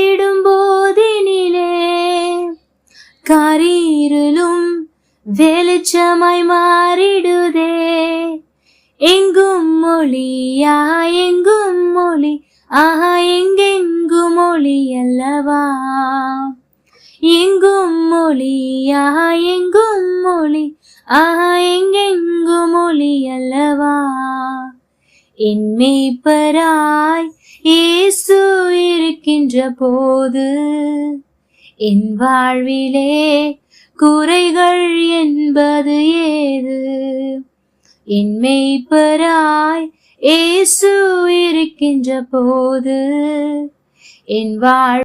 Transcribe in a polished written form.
வாழ்ந்திடும் போதினிலே காரிருளும் வெளிச்சமாய் மாறிடுதே. எங்கும் மொழியா எங்கும் மொழி, ஆஹா எங்கெங்கும் மொழி அல்லவா. எங்கும் மொழியா எங்கும் மொழி, ஆஹா எங்கெங்கும் மொழி அல்லவா. என் மேய்ப்பராய் இயேசு இருக்கின்ற போது என் வாழ்விலே குறைகள் என்பது ஏது. என் மேய்ப்பராய் இயேசு இருக்கின்ற போது என் வாழ்